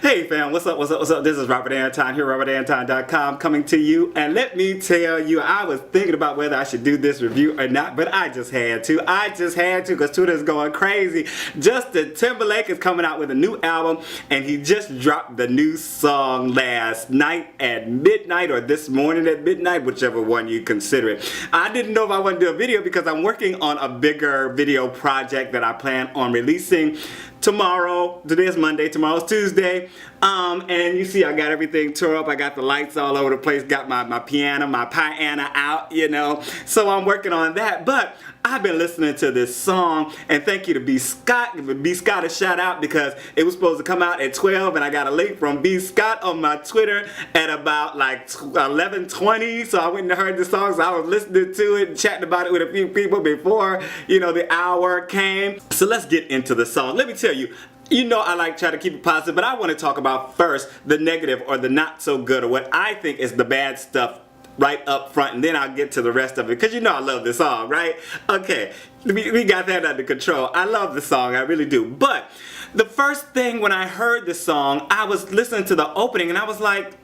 Hey fam, what's up, what's up, what's up? This is Robert Anton here, robertantonnyc coming to you. And let me tell you, I was thinking about whether I should do this review or not, but I just had to. Because Twitter's going crazy. Justin Timberlake is coming out with a new album, and he just dropped the new song last night at midnight, or this morning at midnight, whichever one you consider it. I didn't know if I wanted to do a video because I'm working on a bigger video project that I plan on releasing tomorrow. Today is Monday, tomorrow's Tuesday. And you see I got everything tore up. I got the lights all over the place, got my piano out, you know. So I'm working on that. But I've been listening to this song, and thank you to B. Scott. Give B. Scott a shout out because it was supposed to come out at 12, and I got a link from B. Scott on my Twitter at about like 11:20. So I went and heard the song, so I was listening to it and chatting about it with a few people before, you know, the hour came. So let's get into the song. Let me tell you, you know I like try to keep it positive, but I want to talk about first the negative or the not so good, or what I think is the bad stuff right up front, and then I'll get to the rest of it, because you know I love this song, right? Okay, we got that under control. I love the song, I really do. But the first thing when I heard the song, I was listening to the opening and I was like,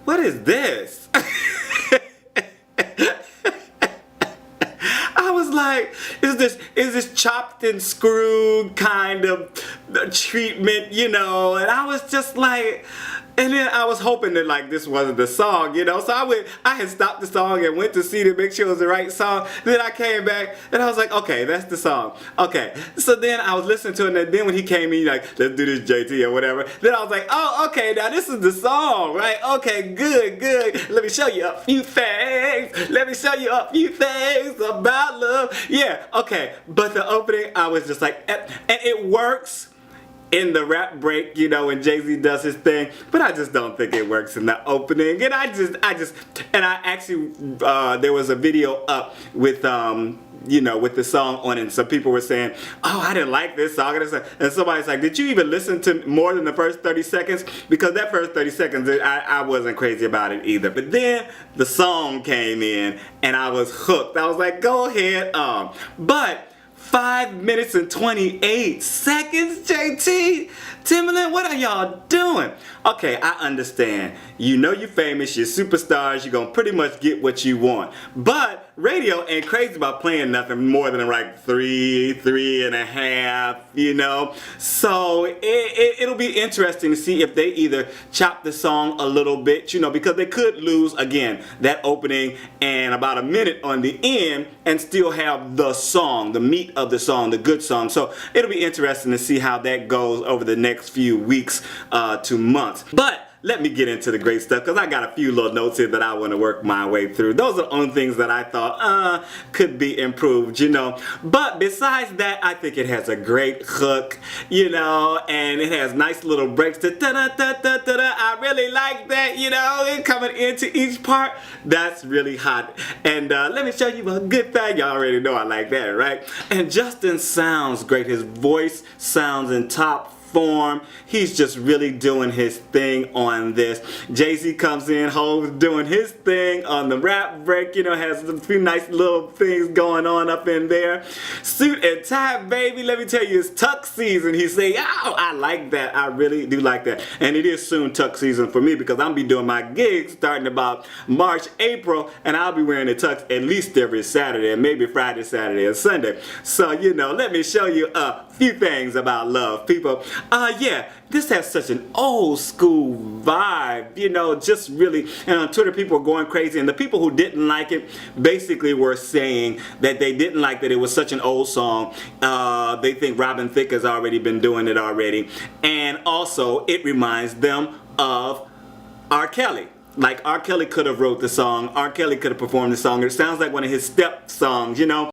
what is this? I was like, is this chopped and screwed kind of treatment, you know? And I was just like, and then I was hoping that like this wasn't the song, you know. So I had stopped the song and went to see to make sure it was the right song. Then I came back and I was like, okay, that's the song. Okay. So then I was listening to it, and then when he came in, like, let's do this JT or whatever. Then I was like, oh, okay, now this is the song, right? Okay, good. Let me show you a few things. Let me show you a few things about love. Yeah, okay. But the opening, I was just like, and it works in the rap break, you know, when Jay-Z does his thing, but I just don't think it works in the opening. And I actually, there was a video up with, you know, with the song on it, and some people were saying, oh, I didn't like this song, and somebody's like, did you even listen to more than the first 30 seconds? Because that first 30 seconds, I wasn't crazy about it either. But then the song came in, and I was hooked. I was like, go ahead, but 5 minutes and 28 seconds, JT? Timberlake, what are y'all doing? Okay, I understand. You know you're famous, you're superstars, you're gonna pretty much get what you want. But radio ain't crazy about playing nothing more than like three and a half, you know? So it'll be interesting to see if they either chop the song a little bit, you know, because they could lose, again, that opening and about a minute on the end and still have the song, the meat of the song, the good song. So it'll be interesting to see how that goes over the next few weeks to months. But let me get into the great stuff, because I got a few little notes here that I want to work my way through. Those are the only things that I thought could be improved, you know. But besides that, I think it has a great hook, you know, and it has nice little breaks. I really like that, you know, and coming into each part. That's really hot. And let me show you a good thing. Y'all already know I like that, right? And Justin sounds great. His voice sounds in top form. He's just really doing his thing on this. Jay-Z comes in, Ho's doing his thing on the rap break, you know, has a few nice little things going on up in there. Suit and tie, baby, let me tell you, it's tuck season. He say, oh, I like that. I really do like that. And it is soon tuck season for me, because I'm be doing my gigs starting about March, April, and I'll be wearing the tux at least every Saturday, and maybe Friday, Saturday, and Sunday. So, you know, let me show you a few things about love, people. Yeah, this has such an old school vibe, you know, just really, and on Twitter people were going crazy, and the people who didn't like it basically were saying that they didn't like that it was such an old song. They think Robin Thicke has already been doing it already, and also it reminds them of R. Kelly. Like R. Kelly could have wrote the song, R. Kelly could have performed the song. It sounds like one of his step songs, you know.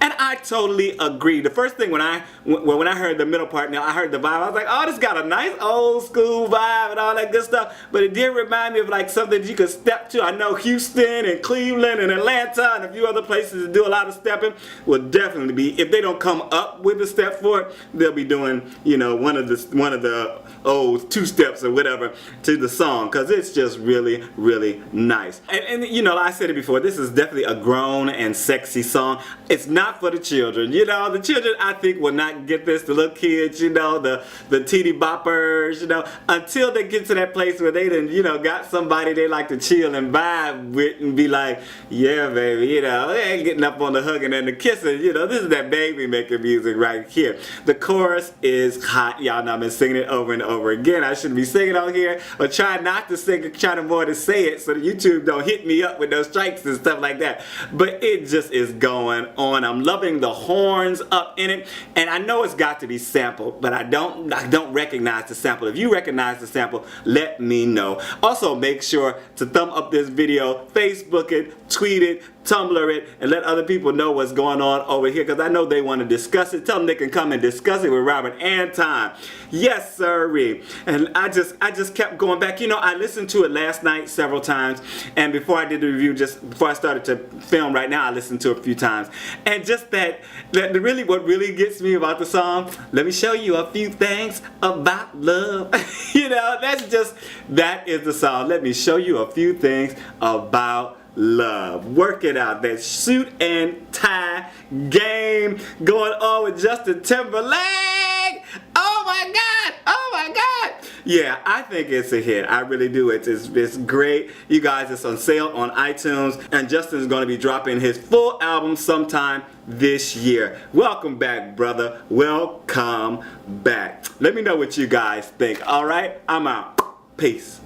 And I totally agree. The first thing when I heard the middle part, now I heard the vibe, I was like, oh, this got a nice old school vibe and all that good stuff. But it did remind me of like something you could step to. I know Houston and Cleveland and Atlanta and a few other places that do a lot of stepping will definitely be, if they don't come up with a step for it, they'll be doing, you know, one of the old 2 steps or whatever to the song, because it's just really, really nice. And you know, I said it before, this is definitely a grown and sexy song. It's not for the children. You know, the children I think will not get this. The little kids, you know, the teeny boppers, you know, until they get to that place where they done, you know, got somebody they like to chill and vibe with and be like, yeah, baby, you know, they ain't getting up on the hugging and the kissing. You know, this is that baby making music right here. The chorus is hot. Y'all know I've been singing it over and over again. I shouldn't be singing on here, but try not to sing it, try to more to say it so that YouTube don't hit me up with those strikes and stuff like that. But it just is going on. I'm loving the horns up in it, and I know it's got to be sampled, but I don't recognize the sample. If you recognize the sample, let me know. Also, make sure to thumb up this video, Facebook it, tweet it, Tumblr it, and let other people know what's going on over here, because I know they want to discuss it. Tell them they can come and discuss it with Robert Anton. Yes, sirree. And I just kept going back. You know, I listened to it last night several times, and before I did the review, just before I started to film right now, I listened to it a few times. And just that really, what really gets me about the song, let me show you a few things about love. You know, that is the song. Let me show you a few things about love. Work it out. That suit and tie game going on with Justin Timberlake. Oh my God! Oh my God! Yeah, I think it's a hit. I really do. It's great. You guys, it's on sale on iTunes, and Justin's going to be dropping his full album sometime this year. Welcome back, brother. Welcome back. Let me know what you guys think. All right, I'm out. Peace.